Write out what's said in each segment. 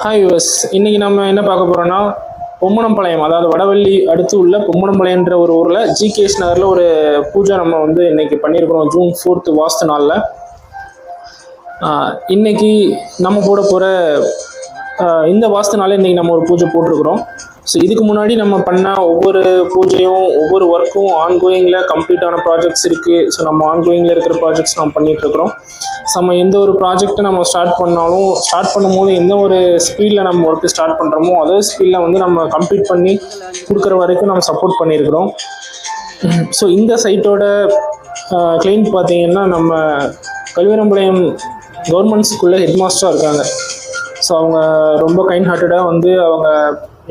Hi யுவஸ், இன்னைக்கு நம்ம என்ன பார்க்க போறோம்னா பொம்மனம்பாளையம், அதாவது வடவள்ளி அடுத்து உள்ள பொம்மனம்பாளையன்ற ஒரு ஊரில் ஜிகேஎஸ் நகரில் ஒரு பூஜை நம்ம வந்து இன்னைக்கு பண்ணியிருக்கிறோம். ஜூன் 4 வாஸ்து நாளில் இன்னைக்கு நம்ம போட போகிற இந்த வாஸ்து நாளில் இன்னைக்கு நம்ம ஒரு பூஜை போட்டிருக்கிறோம். ஸோ இதுக்கு முன்னாடி நம்ம பண்ண ஒவ்வொரு பூஜையும் ஒவ்வொரு ஒர்க்கும் ஆன்கோயிங்கில் கம்ப்ளீட்டான ப்ராஜெக்ட்ஸ் இருக்குது. ஸோ நம்ம ஆன்கோயிங்கில் இருக்கிற ப்ராஜெக்ட்ஸ் நம்ம பண்ணிகிட்ருக்குறோம். நம்ம எந்த ஒரு ப்ராஜெக்டை நம்ம ஸ்டார்ட் பண்ணும்போது எந்த ஒரு ஸ்பீடில் நம்ம ஒர்க்கு ஸ்டார்ட் பண்ணுறோமோ அதே ஸ்பீடில் வந்து நம்ம கம்ப்ளீட் பண்ணி கொடுக்குற வரைக்கும் நம்ம சப்போர்ட் பண்ணியிருக்கிறோம். ஸோ இந்த சைட்டோட கிளைண்ட் பார்த்தீங்கன்னா நம்ம கல்விரம்பாளையம் கவர்மெண்ட் ஸ்கூலில் ஹெட் மாஸ்டராக இருக்காங்க. ஸோ அவங்க ரொம்ப கைண்ட் ஹார்ட்டடாக வந்து அவங்க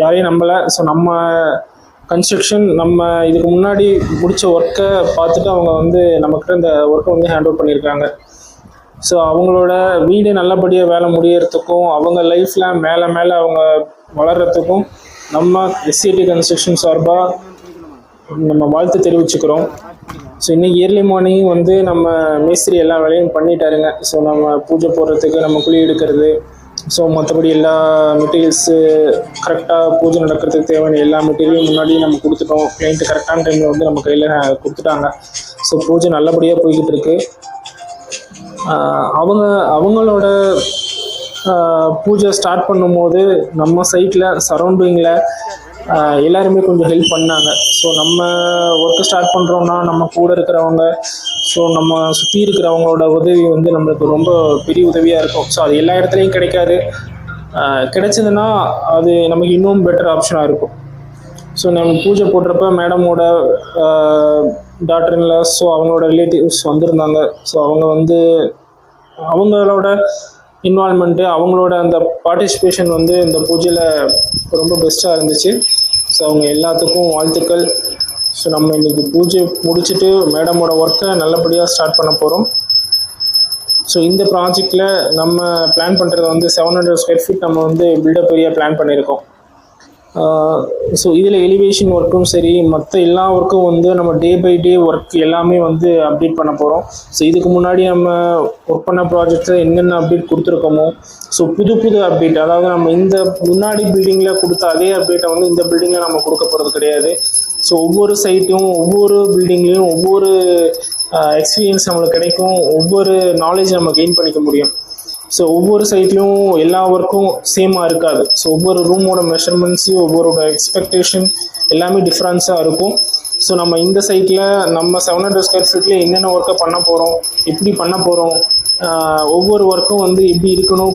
யாரையும் நம்பலை. ஸோ நம்ம கன்ஸ்ட்ரக்ஷன் நம்ம இதுக்கு முன்னாடி முடித்த ஒர்க்கை பார்த்துட்டு அவங்க வந்து நம்மக்கிட்ட இந்த ஒர்க்கை வந்து ஹேண்ட் ஓவர் பண்ணியிருக்காங்க. ஸோ அவங்களோட வீடு நல்லபடியாக வேலை முடியறதுக்கும் அவங்க லைஃப்பில் மேலே மேலே அவங்க வளர்கிறதுக்கும் நம்ம எஸ்சிடி கன்ஸ்ட்ரக்ஷன் சார்பாக நம்ம வாழ்த்து தெரிவிச்சுக்கிறோம். ஸோ இன்றைக்கி இயர்லி மார்னிங் வந்து நம்ம மேஸ்திரி எல்லா வேலையும் பண்ணிட்டாருங்க. ஸோ நம்ம பூஜை போடுறதுக்கு நம்ம குழி எடுக்கிறது, ஸோ மற்றபடி எல்லா மெட்டீரியல்ஸு கரெக்டாக பூஜை நடக்கிறதுக்கு தேவையான எல்லா மெட்டீரியலும் முன்னாடி நம்ம கொடுத்துட்டோம். கிளைண்ட்டு கரெக்டான டைமில் வந்து நம்ம கையில் கொடுத்துட்டாங்க. ஸோ பூஜை நல்லபடியாக போய்கிட்டு இருக்கு. அவங்களோட பூஜை ஸ்டார்ட் பண்ணும்போது நம்ம சைட்டில் சரௌண்டிங்கில் எல்லாருமே கொஞ்சம் ஹெல்ப் பண்ணாங்க. ஸோ நம்ம ஒர்க்கு ஸ்டார்ட் பண்ணுறோன்னா நம்ம கூட இருக்கிறவங்க, ஸோ நம்ம சுற்றி இருக்கிறவங்களோட உதவி வந்து நம்மளுக்கு ரொம்ப பெரிய உதவியாக இருக்கும். ஸோ அது எல்லா இடத்துலையும் கிடைக்காது. கிடைச்சதுன்னா அது நமக்கு இன்னும் பெட்டர் ஆப்ஷனாக இருக்கும். ஸோ நம்ம பூஜை போடுறப்ப மேடமோட டாக்டர்ல ஸோ அவங்களோட ரிலேட்டிவ்ஸ் வந்திருந்தாங்க. ஸோ அவங்க வந்து அவங்களோட இன்வால்மெண்ட்டு அவங்களோட அந்த பார்ட்டிசிபேஷன் வந்து இந்த பூஜையில் ரொம்ப பெஸ்ட்டாக இருந்துச்சு. ஸோ அவங்க எல்லாத்துக்கும் வாழ்த்துக்கள். ஸோ நம்ம இன்றைக்கி பூஜை முடிச்சுட்டு மேடமோட ஒர்க்கை நல்லபடியாக ஸ்டார்ட் பண்ண போகிறோம். ஸோ இந்த ப்ராஜெக்டில் நம்ம பிளான் பண்ணுறது வந்து 700 ஸ்கொயர் ஃபீட் நம்ம வந்து பில்டப் ஏரியா பிளான் பண்ணியிருக்கோம். ஸோ இதில் எலிவேஷன் ஒர்க்கும் சரி மற்ற எல்லா ஒர்க்கும் வந்து நம்ம டே பை டே ஒர்க் எல்லாமே வந்து அப்டேட் பண்ண போகிறோம். ஸோ இதுக்கு முன்னாடி நம்ம ஒர்க் பண்ண ப்ராஜெக்ட்ஸை என்னென்ன அப்டேட் கொடுத்துருக்கோமோ ஸோ புது அப்டேட், அதாவது நம்ம இந்த முன்னாடி பில்டிங்கில் கொடுத்த அதே அப்டேட்டை வந்து இந்த பில்டிங்கில் நம்ம கொடுக்க போகிறது கிடையாது. ஸோ ஒவ்வொரு சைட்டும் ஒவ்வொரு பில்டிங்லேயும் ஒவ்வொரு எக்ஸ்பீரியன்ஸ் நம்மளுக்கு கிடைக்கும், ஒவ்வொரு நாலேஜ் நம்ம கெயின் பண்ணிக்க முடியும். ஸோ ஒவ்வொரு சைட்லையும் எல்லா ஒர்க்கும் சேமாக இருக்காது. ஸோ ஒவ்வொரு ரூமோட மெஷர்மெண்ட்ஸு ஒவ்வொருட எக்ஸ்பெக்டேஷன் எல்லாமே டிஃப்ரென்ஸாக இருக்கும். ஸோ நம்ம இந்த சைட்டில் நம்ம 700 ஸ்கொயர் ஃபீட்டில் என்னென்ன ஒர்க்கை பண்ண போகிறோம், எப்படி பண்ண போகிறோம், ஒவ்வொரு ஒர்க்கும் வந்து எப்படி இருக்கணும்